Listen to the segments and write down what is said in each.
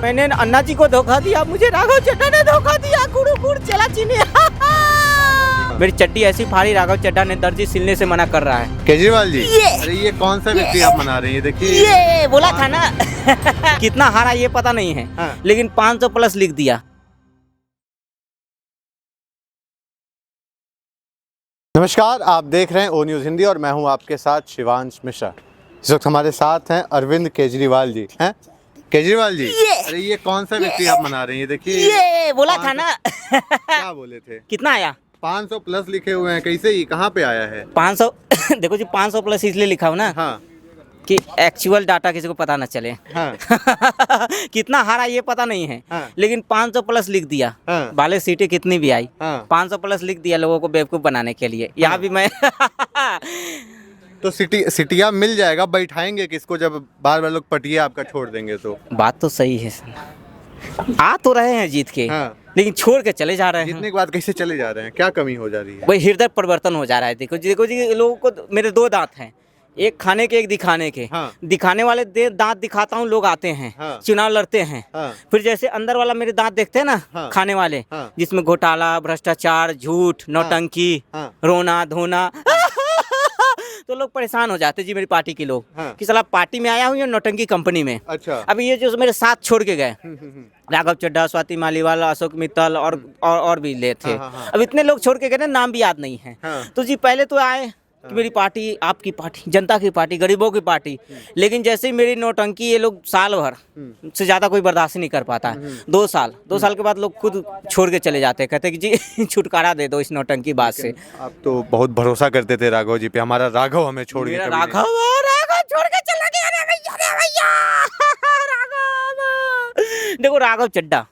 मैंने अन्ना जी को धोखा दिया, मुझे राघव चड्ढा ने धोखा दिया। गुरु गुड़ चला चीनी। मेरी चड्डी ऐसी फाड़ी, राघव चड्ढा ने दर्जी सिलने से मना कर रहा है। केजरीवाल जी, अरे ये कौन सा व्यक्ति आप मना रहे हैं? देखिए ये बोला था ना। कितना हारा ये पता नहीं है, हाँ। लेकिन 500 प्लस लिख दिया। नमस्कार, आप देख रहे हैं ओ न्यूज़ हिंदी और मैं हूं आपके साथ शिवांश मिश्रा। इस वक्त हमारे साथ हैं अरविंद केजरीवाल जी। हैं केजरीवाल जी, अरे ये कौन सा व्यक्ति आप मना रहे हैं? देखिए ये बोला था ना। क्या बोले थे? कितना आया? 500 प्लस लिखे हुए हैं। कैसे ही कहाँ पे आया है? 500। देखो जी, 500 प्लस इसलिए लिखा हो ना, हाँ कि एक्चुअल डाटा किसी को पता ना चले। हाँ कितना हारा ये पता नहीं है, हाँ। लेकिन 500 प्लस लिख दिया। हाँ। वाले सीटें कितनी भी आई, हाँ। 500 प्लस लिख दिया लोगों को बेवकूफ बनाने के लिए। यहाँ भी मैं तो सिटिया मिल जाएगा, बैठाएंगे किसको जब बार बार लोग पटिया आपका छोड़ देंगे तो? बात तो सही है, आ तो रहे हैं जीत के, हाँ। लेकिन छोड़ के चले जा रहे हैं। जीतने के बाद कैसे चले जा रहे हैं? क्या कमी हो जा रही है? वही हृदय परिवर्तन हो जा रहा है। देखो जी लोगों को, मेरे 2 दांत हैं, एक खाने के एक दिखाने के। हाँ। दिखाने वाले दांत दिखाता हूँ, लोग आते हैं। हाँ। चुनाव लड़ते हैं। हाँ। फिर जैसे अंदर वाला मेरे दांत देखते हैं ना। हाँ। खाने वाले। हाँ। जिसमें घोटाला, भ्रष्टाचार, झूठ, नौटंकी, हाँ। रोना धोना। तो लोग परेशान हो जाते जी, मेरी पार्टी के लोग। हाँ। कि साला पार्टी में आया हूँ या नौटंकी कंपनी में। अच्छा। अभी ये जो मेरे साथ छोड़ के गए, राघव चड्ढा, स्वाति मालीवाल, अशोक मित्तल और भी ले थे। हाँ, हाँ। अब इतने लोग छोड़ के गए ना, नाम भी याद नहीं है। हाँ। तो जी पहले तो आए कि मेरी पार्टी, आपकी पार्टी, जनता की पार्टी, गरीबों की पार्टी। लेकिन जैसे ही मेरी नौटंकी, ये लोग साल भर से ज़्यादा कोई बर्दाश्त नहीं कर पाता है। 2 साल के बाद लोग खुद छोड़ के चले जाते हैं, कहते हैं कि जी छुटकारा दे दो इस नौटंकी बात से। आप तो बहुत भरोसा करते थे राघव जी पे। हमारा राघव हमें छोड़ के मेरा कभी नहीं- राघव छोड़ के चला गया रे भैया, रे भैया। राघव, देखो राघव चड्ढा,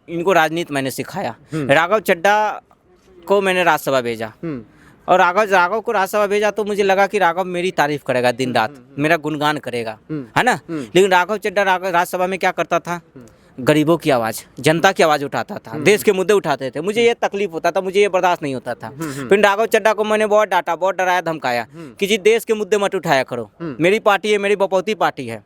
इनको राजनीति मैंने सिखाया। राघव चड्ढा को मैंने राज्यसभा भेजा, और राघव को राज्यसभा भेजा तो मुझे लगा कि राघव मेरी तारीफ करेगा दिन रात, मेरा गुणगान करेगा, है ना। लेकिन राघव चड्ढा राज्यसभा में क्या करता था? गरीबों की आवाज़, जनता की आवाज़ उठाता था, देश के मुद्दे उठाते थे। मुझे ये तकलीफ होता था, मुझे ये बर्दाश्त नहीं होता था। फिर राघव चड्ढा को मैंने बहुत डांटा, बहुत डराया धमकाया कि जी देश के मुद्दे मत उठाया करो। मेरी पार्टी है, मेरी बपौती पार्टी है।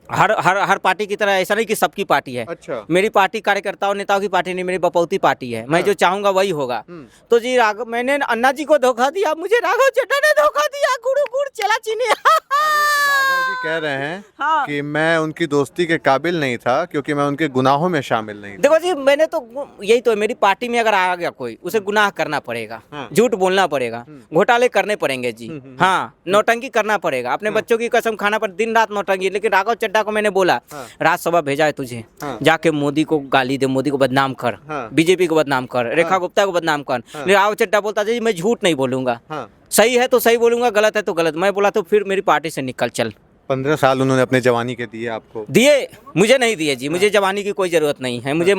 हर पार्टी की तरह ऐसा नहीं कि सबकी पार्टी है। अच्छा। मेरी पार्टी कार्यकर्ताओं नेताओं की पार्टी नहीं, मेरी बपौती पार्टी है। मैं जो चाहूंगा वही होगा। तो जी मैंने अन्ना जी को धोखा दिया, मुझे राघव चड्ढा ने धोखा दिया। गुरु गुड़ चला चीनी। राघव जी कह रहे हैं हाँ। कि मैं उनकी दोस्ती के काबिल नहीं था क्योंकि मैं उनके गुनाहों में शामिल नहीं था। देखो जी, मैंने तो यही तो, मेरी पार्टी में अगर आ गया कोई, उसे गुनाह करना पड़ेगा। हाँ। झूठ बोलना पड़ेगा, घोटाले करने पड़ेंगे जी। हाँ, नौटंकी करना पड़ेगा, अपने बच्चों की कसम खाना पर दिन रात नौटंकी। लेकिन राघव चड्ढा को मैंने बोला, राज्यसभा भेजा है तुझे, हाँ। जाके मोदी को गाली दे, मोदी को बदनाम कर, हाँ। बीजेपी को बदनाम कर, रेखा गुप्ता को बदनाम कर। लेकिन राघव चड्ढा बोलता जी मैं झूठ नहीं बोलूंगा, हाँ। सही है तो सही बोलूंगा, गलत है तो गलत। मैं बोला तो फिर मेरी पार्टी से निकल चल। 15 साल उन्होंने अपने जवानी के दिए आपको। दिए, मुझे नहीं दिए जी। मुझे जवानी की कोई जरूरत नहीं है, मुझे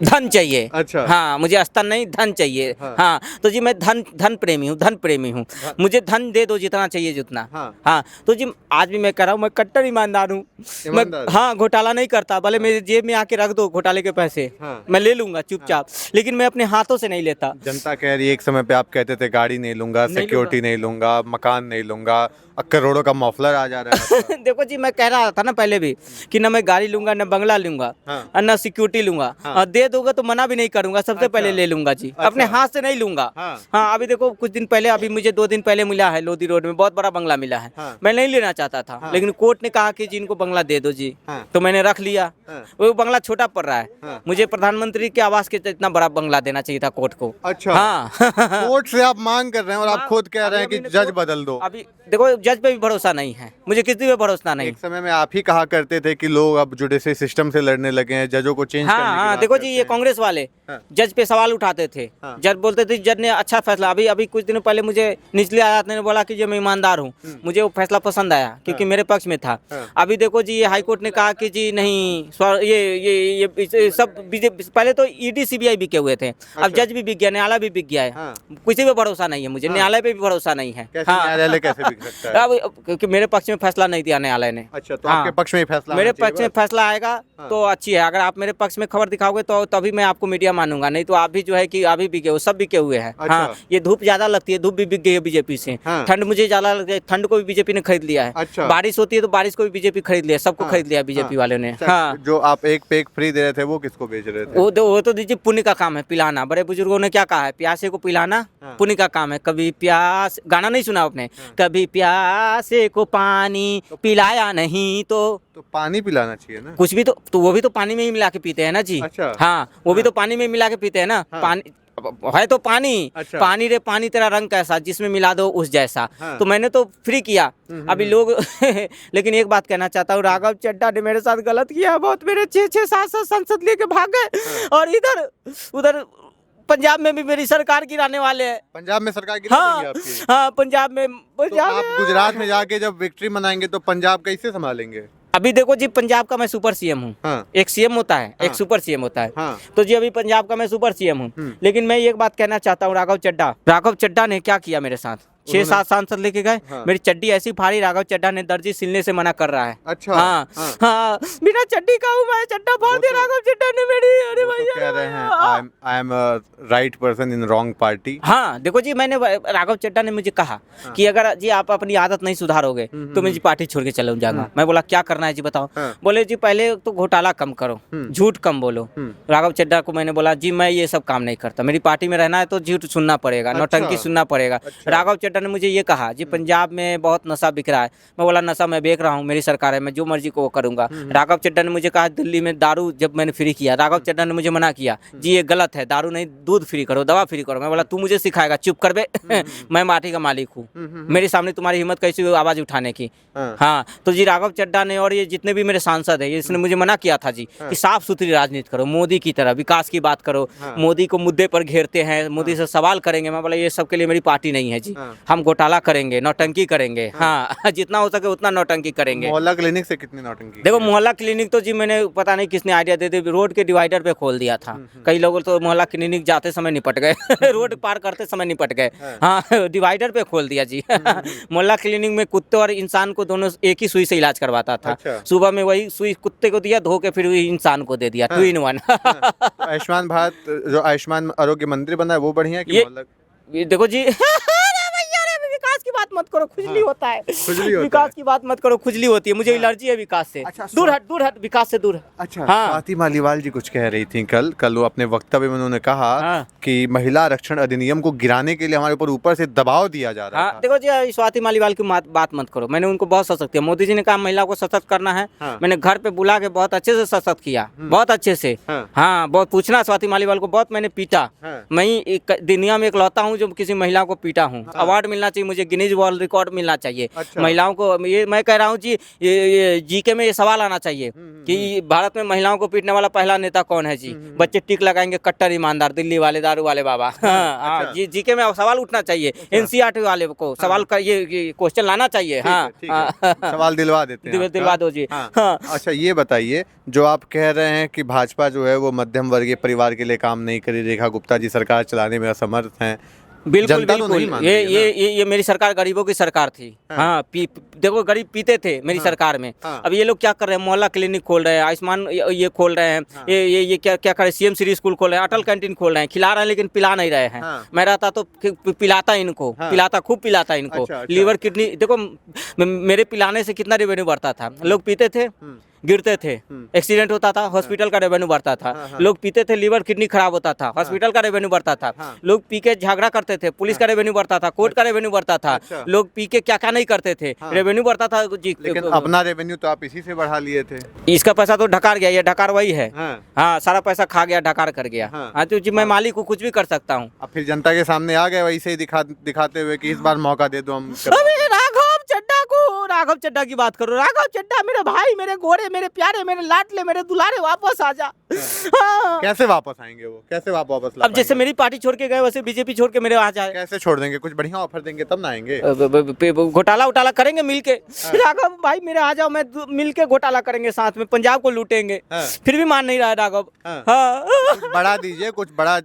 धन चाहिए। अच्छा। हाँ, मुझे अस्तर नहीं, धन चाहिए। हाँ, तो जी मैं धन प्रेमी हूँ। मुझे धन दे दो जितना चाहिए जितना। हाँ, तो जी आज भी मैं कह रहा हूँ, मैं कट्टर ईमानदार हूँ। मैं हाँ, घोटाला नहीं करता, भले मेरे जेब में आके रख दो घोटाले के पैसे, मैं ले लूंगा चुपचाप, लेकिन मैं अपने हाथों से नहीं लेता। जनता कह रही है, एक समय पे आप कहते थे गाड़ी नहीं लूंगा, सिक्योरिटी नहीं लूंगा, मकान नहीं लूंगा, करोड़ों का मफलर आ जा रहा है। देखो जी, मैं कह रहा था ना पहले भी कि न मैं गाड़ी लूंगा, न बंगला लूंगा, और न सिक्योरिटी लूंगा। और दे दोगे तो मना भी नहीं करूंगा, सबसे पहले ले लूंगा जी। अपने हाथ से नहीं लूंगा। हाँ, अभी देखो कुछ दिन पहले, अभी मुझे 2 दिन पहले मिला है, लोधी रोड में बहुत बड़ा बंगला मिला है। मैं नहीं लेना चाहता था, लेकिन कोर्ट ने कहा कि जिनको बंगला दे दो जी, तो मैंने रख लिया। वो बंगला छोटा पड़ रहा है, मुझे प्रधानमंत्री के आवास के इतना बड़ा बंगला देना चाहिए था कोर्ट को। अच्छा। हाँ। कोर्ट से आप मांग कर रहे हैं और आप खुद कह रहे हैं कि जज बदल दो। अभी देखो, जज पे भी भरोसा नहीं है, मुझे किसी पे भरोसा नहीं। एक समय में आप ही कहा करते थे कि लोग अब जुडिशरी सिस्टम से लड़ने लगे हैं, जजों को चेंज करने की हाँ, बात देखो करते जी, ये हैं। कांग्रेस वाले जज पे सवाल उठाते थे। जज बोलते थे जज ने अच्छा फैसला, अभी कुछ दिनों पहले मुझे निचली अदालत ने बोला कि जो मैं ईमानदार हूँ, मुझे वो फैसला पसंद आया क्योंकि मेरे पक्ष में था। अभी देखो जी, ये हाईकोर्ट ने कहा कि जी नहीं, ये सब पहले तो ईडी सीबीआई बिके हुए थे, अब जज भी बिक गया, न्यायालय भी बिक गया है। किसी पे भरोसा नहीं है मुझे, न्यायालय पे भी भरोसा नहीं है। कैसे न्यायालय कैसे बिक सकता क्योंकि मेरे पक्ष में फैसला नहीं दिया न्यायालय ने। अच्छा, तो हाँ। आपके पक्ष में ही फैसला मेरे आना चाहिए पक्ष में बस। फैसला आएगा हाँ। तो अच्छी है। अगर आप मेरे पक्ष में खबर दिखाओगे तो तभी मैं आपको मीडिया मानूंगा, नहीं तो आप भी जो है कि अभी बिके हो, सब बिके हुए हैं। अच्छा। हाँ, ये धूप ज्यादा लगती है, धूप भी बिक गई है बीजेपी से। हाँ। ठंड मुझे ज्यादा लगती है, ठंड को भी बीजेपी ने खरीद लिया है। अच्छा। बारिश होती है तो बारिश को भी बीजेपी खरीद लिया, सबको हाँ, खरीद लिया बीजेपी वालों ने। अच्छा, हाँ, जो आप एक पैक फ्री दे रहे थे वो किसको बेच रहे थे? वो तो दीजिए, पुण्य का काम है पिलाना। बड़े बुजुर्गों ने क्या कहा है, प्यासे को पिलाना हाँ। पुण्य का काम है। कभी प्यास, गाना नहीं सुना आपने? कभी प्यासे को पानी पिलाया नहीं तो पानी पिलाना चाहिए ना। कुछ भी तो वो भी तो पानी में ही मिला के पीते हैं ना जी। अच्छा। हाँ, वो भी तो पानी में मिला के पीते हैं ना। हाँ। पानी है तो पानी। अच्छा। पानी रे पानी, तेरा रंग कैसा, जिसमें मिला दो उस जैसा। हाँ। तो मैंने तो फ्री किया अभी लोग लेकिन एक बात कहना चाहता हूँ, राघव चड्ढा ने मेरे साथ गलत किया बहुत। मेरे 6-6 7 संसद लेके भाग गए और इधर उधर पंजाब में भी मेरी सरकार गिराने वाले हैं। पंजाब में सरकार गिरा देंगे हाँ आपकी? हाँ, पंजाब में तो आप गुजरात में जाके जब विक्ट्री मनाएंगे तो पंजाब कैसे संभालेंगे? अभी देखो जी, पंजाब का मैं सुपर सीएम हूँ। हाँ। एक सीएम होता है, हाँ। एक सुपर सीएम होता है। हाँ। तो जी अभी पंजाब का मैं सुपर सीएम हूँ। लेकिन मैं एक बात कहना चाहता हूँ, राघव चड्ढा ने क्या किया मेरे साथ? 6-7 सांसद लेके गए। हाँ। मेरी चड्डी ऐसी फाड़ी, राघव चड्ढा ने दर्जी सिलने से मना कर रहा है। अच्छा। हाँ हाँ। हाँ, बिना चड्डी का हूँ मैं, चड्डा फाड़ दिया राघव चड्ढा ने मेरी। अरे वो तो भैया, कह रहे हैं I am right person in wrong party. हाँ देखो जी, मैंने राघव चड्ढा ने मुझे कहा कि अगर जी आप अपनी आदत नहीं सुधारोगे तो मैं जी पार्टी छोड़ के चला जाऊंगा। मैं बोला क्या करना है जी बताओ। हाँ। बोले जी पहले तो घोटाला कम करो, झूठ कम बोलो। राघव चड्ढा को मैंने बोला जी मैं ये सब काम नहीं करता, मेरी पार्टी में रहना है तो झूठ सुनना पड़ेगा, नौटंकी सुनना पड़ेगा। राघव चड्ढा ने मुझे ये कहा जी पंजाब में बहुत नशा बिक रहा है। मैं बोला नशा मैं बेच रहा हूँ, मेरी सरकार है, मैं जो मर्जी को वो करूंगा। राघव चड्ढा ने मुझे कहा दिल्ली में दारू जब मैंने फ्री किया, राघव चड्ढा ने मुझे मना किया जी ये गलत है, दारू नहीं दूध फ्री करो, दवा फ्री करो। मैं बोला तू मुझे सिखाएगा, चुप कर बे मैं माटी का मालिक हूँ, मेरे सामने तुम्हारी हिम्मत कैसी हुई आवाज उठाने की। हाँ, तो जी राघव चड्ढा ने और ये जितने भी मेरे सांसद है, इसने मुझे मना किया था जी कि साफ सुथरी राजनीति करो, मोदी की तरह विकास की बात करो। मोदी को मुद्दे पर घेरते हैं, मोदी से सवाल करेंगे। मैं बोला ये सब के लिए मेरी पार्टी नहीं है जी, हम घोटाला करेंगे, नौटंकी करेंगे। हाँ, जितना हो सके उतना नौटंकी करेंगे। मोहल्ला क्लिनिक से कितनी नौटंकी? देखो मोहल्ला क्लिनिक तो जी मैंने पता नहीं किसने आइडिया दे दी, रोड के डिवाइडर पे खोल दिया था। कई लोग तो मोहल्ला क्लिनिक जाते समय निपट गए रोड पार करते समय निपट गए। हाँ, डिवाइडर पे खोल दिया जी मोहल्ला क्लिनिक में कुत्ते और इंसान को दोनों एक ही सुई से इलाज करवाता था। सुबह में वही सुई कुत्ते को दिया, धो के फिर वही इंसान को दे दिया, 2 in 1। आयुष्मान भारत जो आयुष्मान आरोग्य मंदिर बना है वो बढ़िया है कि मोहल्ला? ये देखो जी विकास की बात मत करो, खुजली होता है। खुजली होता विकास की बात मत करो, खुजली होती है, मुझे एलर्जी है विकास से। अच्छा, दूर हट विकास से दूर। अच्छा। हाँ। स्वाति मालीवाल जी कुछ कह रही थी कल वो अपने वक्तव्य में उन्होंने कहा हाँ। कि महिला आरक्षण अधिनियम को गिराने के लिए हमारे ऊपर से दबाव दिया जा रहा हाँ, था। देखो जी स्वाति मालीवाल की बात मत करो, मैंने उनको बहुत सशक्त किया। मोदी जी ने कहा महिला को सशक्त करना है। हाँ। मैंने घर पे बुला के बहुत अच्छे से सशक्त किया, बहुत अच्छे से। हाँ, बहुत पूछना स्वाति मालीवाल को बहुत मैंने पीटा। मैं दुनिया में इकलौता हूँ जो किसी महिला को पीटा हूँ। अवार्ड मिलना चाहिए मुझे, गिनीज वर्ल्ड रिकॉर्ड मिलना चाहिए। अच्छा। महिलाओं को ये मैं कह रहा हूँ जी, ये जीके में ये सवाल आना चाहिए कि भारत में महिलाओं को पीटने वाला पहला नेता कौन है जी। बच्चे टिक लगाएंगे कट्टर ईमानदार, दिल्ली वाले दारू वाले बाबा। हाँ, जीके में सवाल उठना चाहिए। एनसीईआरटी वाले को सवाल का ये क्वेश्चन लाना चाहिए। हाँ, सवाल दिलवा देते हैं, दिलवा दो जी। हाँ। अच्छा, ये बताइए जो आप कह रहे हैं कि भाजपा जो है वो मध्यम वर्गीय परिवार के लिए काम नहीं करी, रेखा गुप्ता जी सरकार चलाने में असमर्थ हैं। बिल्कुल जनता तो नहीं बिल्कुल, मान ये रही है ये ये मेरी सरकार गरीबों की सरकार थी। हाँ, देखो गरीब पीते थे मेरी सरकार में। अब ये लोग क्या कर रहे हैं, मोहल्ला क्लिनिक खोल रहे हैं, आयुष्मान ये खोल रहे हैं। ये क्या क्या कर रहे हैं, सीएम श्री स्कूल खोल रहे हैं, अटल कैंटीन खोल रहे हैं, खिला रहे हैं लेकिन पिला नहीं रहे हैं। मैं रहता तो पिलाता इनको, खूब पिलाता इनको। लीवर किडनी देखो मेरे पिलाने से कितना रेवेन्यू बढ़ता था। लोग पीते थे, गिरते थे, एक्सीडेंट होता था, हॉस्पिटल का रेवेन्यू बढ़ता था। लोग पीते थे, लीवर किडनी खराब होता था, हॉस्पिटल का रेवेन्यू बढ़ता था। लोग पी के झगड़ा करते थे, पुलिस का रेवेन्यू बढ़ता था, कोर्ट का रेवेन्यू बढ़ता था। लोग पी के क्या क्या नहीं करते थे, रेवेन्यू बढ़ता था जी। लेकिन अपना रेवेन्यू तो आप इसी से बढ़ा लिए थे। इसका पैसा तो ढकार गया, ये ढकार वही है। हाँ, सारा पैसा खा गया, ढकार कर गया। हाँ, तो जी मैं मालिक हूँ, कुछ भी कर सकता हूँ। अब फिर जनता के सामने आ गए वैसे ही दिखाते हुए कि इस बार मौका दे दो हम। राघव चड्ढा की बात करो, राघव चड्ढा मेरे भाई, मेरे गोरे, मेरे प्यारे, मेरे लाडले, मेरे दुलारे, वापस आ जा। हाँ। कैसे वापस आएंगे वो, कैसे वापस ला अब जैसे मेरी पार्टी छोड़ के गए वैसे बीजेपी छोड़ के मेरे आ जाए। कैसे छोड़ देंगे, कुछ बढ़िया ऑफर देंगे तब ना आएंगे। घोटाला उटाला करेंगे मिलके। राघव भाई मेरे आ जाओ, मैं मिलके घोटाला करेंगे साथ में, पंजाब को लूटेंगे। फिर भी मान नहीं रहा है राघव। बढ़ा दीजिए, कुछ बड़ा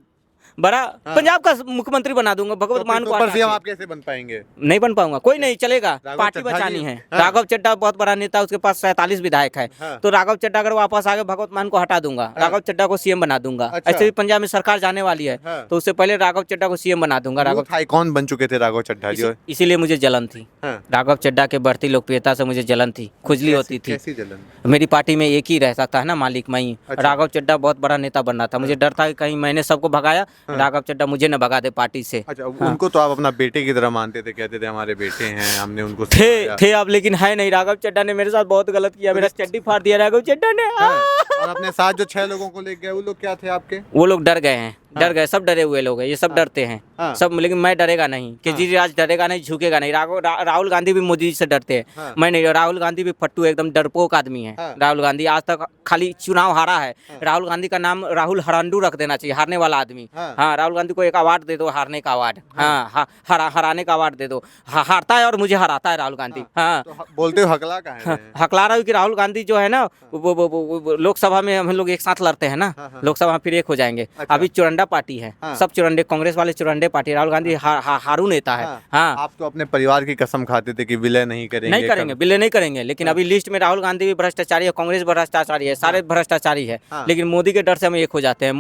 बड़ा पंजाब का मुख्यमंत्री बना दूंगा, भगवत मान को ऊपर हटा सीएम के। आप कैसे बन पाएंगे? नहीं बन पाऊंगा, कोई नहीं चलेगा, राघव पार्टी चड्ढा बचानी जी? है। हाँ। राघव चड्ढा बहुत बड़ा नेता, उसके पास 47 विधायक है। हाँ। तो राघव चड्ढा अगर वापस आ गए, भगवत मान को हटा दूंगा, राघव चड्ढा को सीएम बना दूंगा। अच्छा। ऐसे भी पंजाब में सरकार जाने वाली है, हाँ। तो उससे पहले राघव चड्ढा को सीएम बना दूंगा। राघव यूथ आइकॉन बन चुके थे राघव चड्ढा जी। इसीलिए मुझे जलन थी, हाँ। राघव चड्ढा के बढ़ती लोकप्रियता से मुझे जलन थी, खुजली होती थी। कैसी जलन? मेरी पार्टी में एक ही रह सकता है ना मालिक, मैं ही। अच्छा। राघव चड्ढा बहुत बड़ा नेता बनना था, मुझे डर था कि कहीं मैंने सबको भगाया, राघव चड्ढा मुझे न भगा दे पार्टी से। अच्छा, उनको तो आप अपना बेटे की तरह मानते थे, कहते थे हमारे बेटे हैं, हमने उनको थे सिखाया। थे अब, लेकिन है नहीं। राघव चड्ढा ने मेरे साथ बहुत गलत किया, मेरा चड्डी फाड़ दिया राघव चड्ढा ने। हाँ। और अपने साथ जो 6 लोगों को लेके गए वो लोग क्या थे आपके? वो लोग डर गए हैं, डर गए, सब डरे हुए लोग हैं, ये सब डरते हैं हाँ। सब, लेकिन मैं डरेगा नहीं, केजरीवाल डरेगा नहीं, झुकेगा नहीं। राहुल गांधी भी मोदी जी से डरते हैं, हाँ। मैं नहीं। राहुल गांधी भी फट्टू एकदम डरपोक आदमी है। हाँ। राहुल गांधी आज तक खाली चुनाव हारा है। राहुल गांधी का नाम राहुल हरांडू रख देना चाहिए, हारने वाला आदमी। हाँ। हाँ, राहुल गांधी को एक अवार्ड दे दो, हारने का अवार्ड। हाँ, हराने का अवार्ड दे दो। हारता है और मुझे हराता है राहुल गांधी। हाँ, तो बोलते हो हकला कहाँ है? हकला रहा हूँ कि राहुल गांधी जो है ना, वो लोकसभा में हम लोग एक साथ लड़ते हैं ना, लोकसभा में फिर एक हो जाएंगे। अच्छा। अभी चुरंडा पार्टी है, हाँ। सब चुरंडे, कांग्रेस वाले चुरंडे पार्टी। राहुल गांधी हारू नेता है। हाँ, आप तो अपने परिवार की कसम खाते थे कि विलय नहीं करेंगे। नहीं करेंगे, विलय नहीं करेंगे, लेकिन अभी लिस्ट में राहुल गांधी भी भ्रष्टाचारी है, कांग्रेस भ्रष्टाचारी है, सारे भ्रष्टाचारी है। लेकिन मोदी के डर से हम एक हो जाते हैं।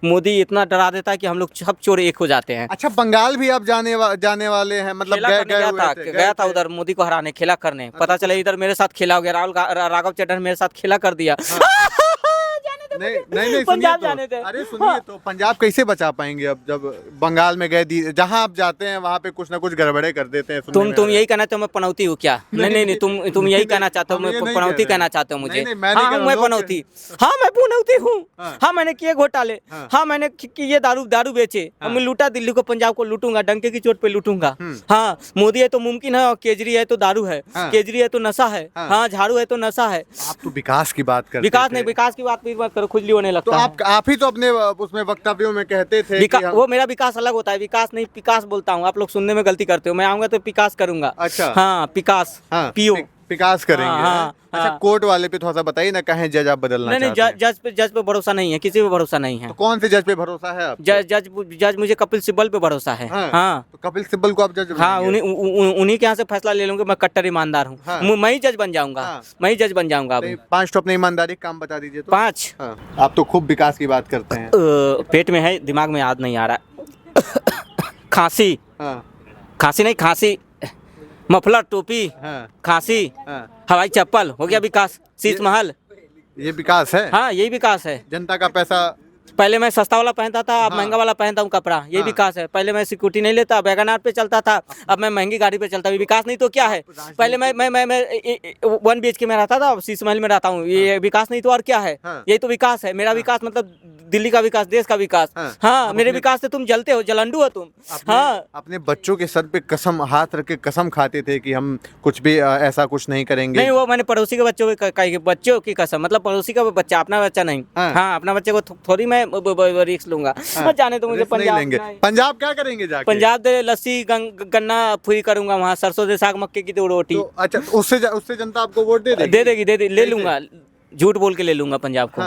मोदी इतना डरा देता है कि हम लोग सब चोर एक हो जाते हैं। अच्छा, बंगाल भी आप जाने वाले हैं, मतलब खेला करने गया था उधर मोदी को हराने, खेला करने। पता चला इधर मेरे साथ खेला हो गया, राघव चड्ढा ने मेरे साथ खेला कर दिया। नहीं पंजाब सुनिए जाने तो, थे। अरे सुनिए तो, पंजाब कैसे बचा पाएंगे अब जब बंगाल में गए? जहां आप जाते हैं वहां पे कुछ ना कुछ गड़बड़े कर देते हैं। सुनने में तुम आ यही कहना चाहते हो मैं पनौती हूँ क्या? नहीं, तुम यही कहना चाहते हो मैं हम ये नहीं पनौती कह रहे कहना हैं। चाहते हो मुझे? नहीं, मैं नहीं हाँ, कह रहा मैं हूँ, पनौती, हाँ मैं पनौती हूँ। हाँ। हाँ, मैंने किए घोटाले। हाँ, मैंने किए दारू बेचे। अब मैं लूटा, दिल्ली को पंजाब को लूटूंगा, डंके की चोट पे लूटूंगा। हाँ, मोदी है तो मुमकिन है, और केजरी है तो दारू है, केजरी है तो नशा है, हाँ झाड़ू है तो नशा है। आप तो विकास की बात करते विकास थे। नहीं, विकास की बात भी मत करो, खुजली होने तो लगता है। आप ही तो अपने उसमें वक्तव्यों में कहते थे कि हम... वो मेरा विकास अलग होता है, विकास नहीं विकास बोलता हूँ, आप लोग सुनने में गलती करते हो। मैं आऊंगा तो विकास करूंगा। अच्छा। हाँ, विकास, हाँ, पीओ विकास करेंगे। हाँ, अच्छा, हाँ। कोर्ट वाले पे थोड़ा सा बताइए ना, कहें जज आप बदलना नहीं, चाहते हैं? जज पे भरोसा नहीं है, किसी पे भरोसा नहीं है। तो कौन से जज पे भरोसा है आप? जज मुझे कपिल सिब्बल पे भरोसा है। हाँ, तो कपिल सिब्बल को आप जज हाँ, बनाएंगे? उन्हीं के यहाँ से फैसला ले लूंगा। मैं कट्टर ईमानदार हूँ। हाँ। मैं ही जज बन जाऊंगा। हाँ। मैं ही जज बन जाऊंगा। अब 5 तो अपने ईमानदारी का काम बता दीजिए तो। 5 आप तो खूब विकास की बात करते हैं। पेट में है, दिमाग में याद नहीं आ रहा। खांसी, खांसी नहीं, खांसी, मफलर, टोपी, खांसी, हवाई चप्पल, हो गया विकास। शीश महल, ये विकास है। हाँ यही विकास है। जनता का पैसा। पहले मैं सस्ता वाला पहनता था, अब महंगा वाला पहनता हूँ कपड़ा, यही विकास है। पहले मैं सिक्योरिटी नहीं लेता, वैगन आर पे चलता था, अब मैं महंगी गाड़ी पे चलता हूँ। विकास नहीं तो क्या है? पहले मैं 1 BHK में रहता था, अब शीश महल में रहता हूँ। ये विकास नहीं तो और क्या है? यही तो विकास है। मेरा विकास मतलब दिल्ली का विकास, देश का विकास। हाँ, मेरे विकास से तुम जलते हो, जलंडू हो तुम। हाँ, अपने बच्चों के सर पे कसम, हाथ रख के कसम खाते थे कि हम कुछ भी ऐसा कुछ नहीं करेंगे। नहीं, वो मैंने पड़ोसी के बच्चों की कसम, मतलब पड़ोसी का बच्चा, अपना बच्चा नहीं। हाँ, अपना बच्चे को थोड़ी मैं रिस्क लूंगा। जाने तो मुझे रिस्क नहीं पंजाब लेंगे। पंजाब क्या करेंगे जाके? पंजाब दे लस्सी गन्ना फ्री करूंगा वहाँ, सरसों दे साग, मक्के की 2 रोटी। तो अच्छा, उससे जनता आपको वोट दे देगी? दे देगी, ले लूंगा, झूठ बोल के ले लूंगा पंजाब को।